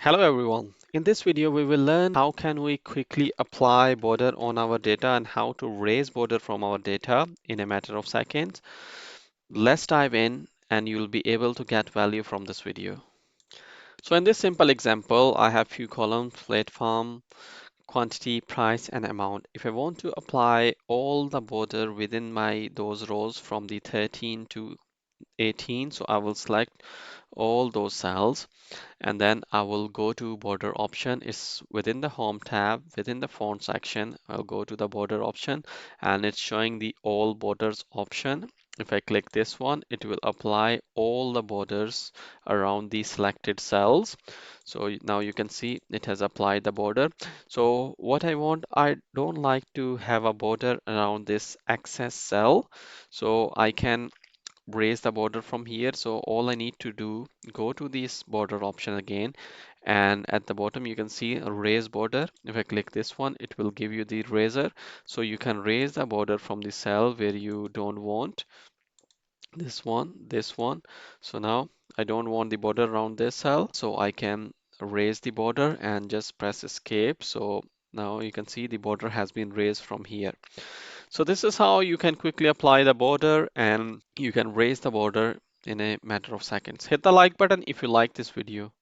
Hello everyone. In this video, we will learn how can we quickly apply border on our data and how to raise border from our data in a matter of seconds. Let's dive in and you'll be able to get value from this video. So in this simple example, I have few columns, platform, quantity, price, and amount. If I want to apply all the border within those rows from the 13 to 18, so I will select all those cells and then I will go to border option. It's within the home tab within the font section. I'll go to the border option and it's showing the all borders option. If I click this one, it will apply all the borders around the selected cells. So now you can see it has applied the border. So what I don't like to have a border around this access cell. So I can raise the border from here. So all I need to do, go to this border option again, and at the bottom you can see a raise border. If I click this one, it will give you the razor. So you can raise the border from the cell where you don't want this one. So now I don't want the border around this cell, so I can raise the border and just press escape. So now you can see the border has been raised from here. So this is how you can quickly apply the border and you can raise the border in a matter of seconds. Hit the like button if you like this video.